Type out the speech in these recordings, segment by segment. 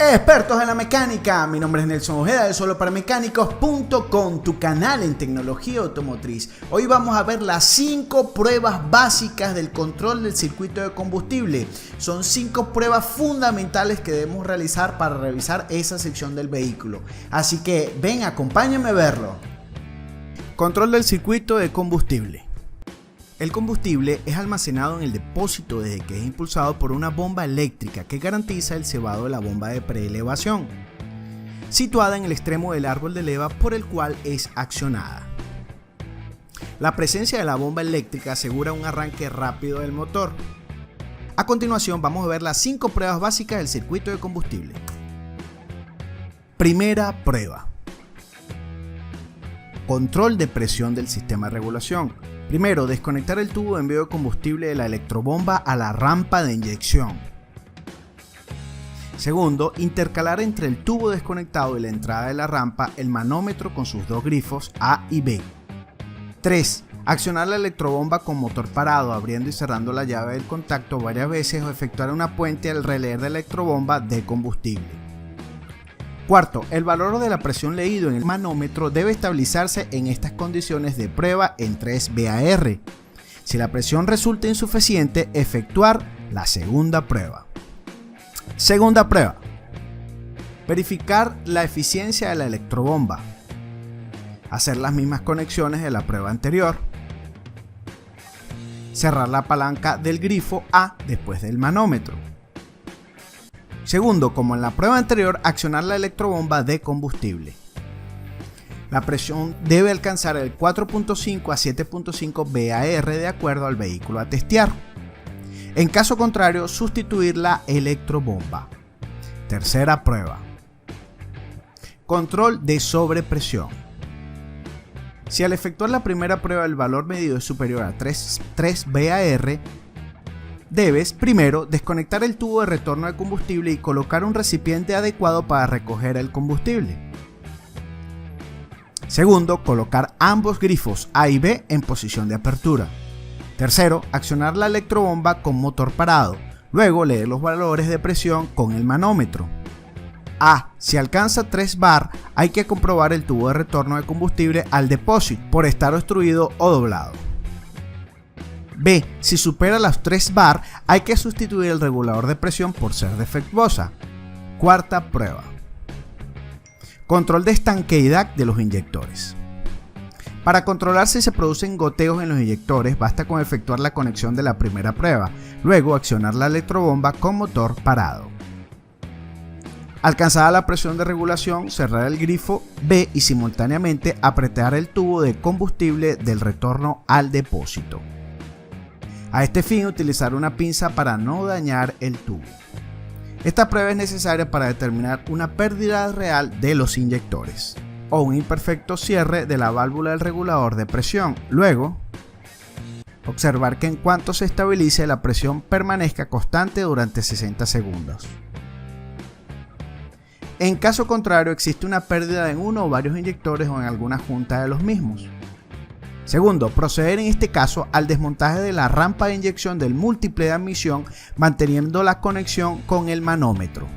Expertos en la mecánica, mi nombre es Nelson Ojeda de soloparamecánicos.com, tu canal en tecnología automotriz. Hoy vamos a ver las 5 pruebas básicas del control del circuito de combustible. Son 5 pruebas fundamentales que debemos realizar para revisar esa sección del vehículo. Así que ven, acompáñame a verlo. Control del circuito de combustible. El combustible es almacenado en el depósito desde que es impulsado por una bomba eléctrica que garantiza el cebado de la bomba de preelevación, situada en el extremo del árbol de leva por el cual es accionada. La presencia de la bomba eléctrica asegura un arranque rápido del motor. A continuación vamos a ver las 5 pruebas básicas del circuito de combustible. Primera prueba. Control de presión del sistema de regulación. Primero, desconectar el tubo de envío de combustible de la electrobomba a la rampa de inyección. Segundo, intercalar entre el tubo desconectado y la entrada de la rampa el manómetro con sus dos grifos A y B. 3. Accionar la electrobomba con motor parado, abriendo y cerrando la llave del contacto varias veces o efectuar una puente al relé de la electrobomba de combustible. Cuarto, el valor de la presión leído en el manómetro debe estabilizarse en estas condiciones de prueba en 3 VAR. Si la presión resulta insuficiente, efectuar la segunda prueba. Segunda prueba. Verificar la eficiencia de la electrobomba. Hacer las mismas conexiones de la prueba anterior. Cerrar la palanca del grifo A después del manómetro. Segundo, como en la prueba anterior, accionar la electrobomba de combustible. La presión debe alcanzar el 4.5 a 7.5 VAR de acuerdo al vehículo a testear. En caso contrario, sustituir la electrobomba. Tercera prueba. Control de sobrepresión. Si al efectuar la primera prueba el valor medido es superior a 3 VAR, debes, primero, desconectar el tubo de retorno de combustible y colocar un recipiente adecuado para recoger el combustible. Segundo, colocar ambos grifos A y B en posición de apertura. Tercero, accionar la electrobomba con motor parado. Luego, leer los valores de presión con el manómetro. A. Si alcanza 3 bar, hay que comprobar el tubo de retorno de combustible al depósito por estar obstruido o doblado. B. Si supera las 3 bar, hay que sustituir el regulador de presión por ser defectuosa. Cuarta prueba. Control de estanqueidad de los inyectores. Para controlar si se producen goteos en los inyectores, basta con efectuar la conexión de la primera prueba, luego accionar la electrobomba con motor parado. Alcanzada la presión de regulación, cerrar el grifo B y simultáneamente apretar el tubo de combustible del retorno al depósito. A este fin, utilizar una pinza para no dañar el tubo. Esta prueba es necesaria para determinar una pérdida real de los inyectores o un imperfecto cierre de la válvula del regulador de presión. Luego, observar que en cuanto se estabilice la presión permanezca constante durante 60 segundos. En caso contrario, existe una pérdida en uno o varios inyectores o en alguna junta de los mismos. Segundo, proceder en este caso al desmontaje de la rampa de inyección del múltiple de admisión manteniendo la conexión con el manómetro.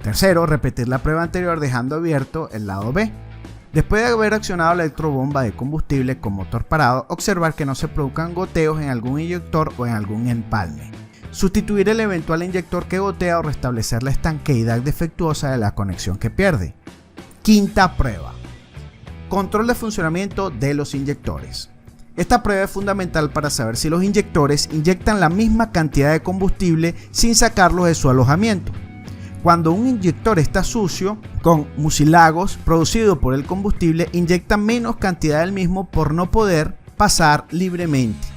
Tercero, repetir la prueba anterior dejando abierto el lado B. Después de haber accionado la electrobomba de combustible con motor parado, observar que no se produzcan goteos en algún inyector o en algún empalme. Sustituir el eventual inyector que gotea o restablecer la estanqueidad defectuosa de la conexión que pierde. Quinta prueba. Control de funcionamiento de los inyectores. Esta prueba es fundamental para saber si los inyectores inyectan la misma cantidad de combustible sin sacarlos de su alojamiento. Cuando un inyector está sucio, con mucílagos producido por el combustible, inyecta menos cantidad del mismo por no poder pasar libremente.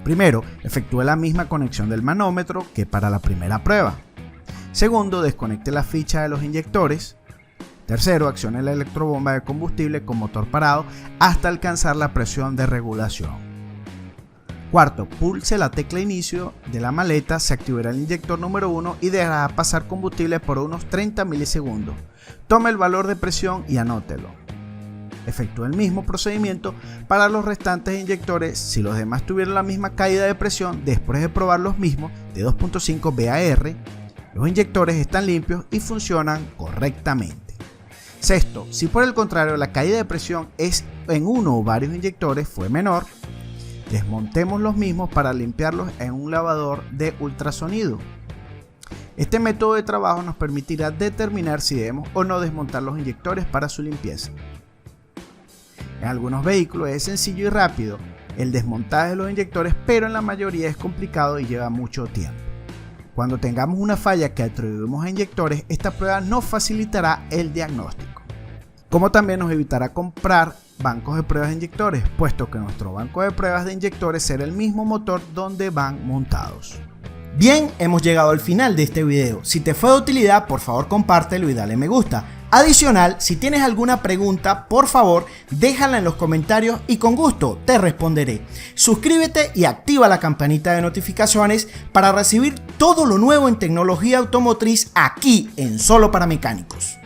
Primero, efectúe la misma conexión del manómetro que para la primera prueba. Segundo, desconecte la ficha de los inyectores. Tercero, accione la electrobomba de combustible con motor parado hasta alcanzar la presión de regulación. Cuarto, pulse la tecla inicio de la maleta, se activará el inyector número 1 y dejará pasar combustible por unos 30 milisegundos. Tome el valor de presión y anótelo. Efectúe el mismo procedimiento para los restantes inyectores si los demás tuvieron la misma caída de presión después de probar los mismos de 2.5 VAR Los inyectores están limpios y funcionan correctamente. Sexto, si por el contrario la caída de presión es en uno o varios inyectores fue menor, desmontemos los mismos para limpiarlos en un lavador de ultrasonido. Este método de trabajo nos permitirá determinar si debemos o no desmontar los inyectores para su limpieza. En algunos vehículos es sencillo y rápido el desmontaje de los inyectores, pero en la mayoría es complicado y lleva mucho tiempo. Cuando tengamos una falla que atribuimos a inyectores, esta prueba nos facilitará el diagnóstico, como también nos evitará comprar bancos de pruebas de inyectores, puesto que nuestro banco de pruebas de inyectores será el mismo motor donde van montados. Bien, hemos llegado al final de este video. Si te fue de utilidad, por favor compártelo y dale me gusta. Adicional, si tienes alguna pregunta, por favor déjala en los comentarios y con gusto te responderé. Suscríbete y activa la campanita de notificaciones para recibir todo lo nuevo en tecnología automotriz aquí en Solo para Mecánicos.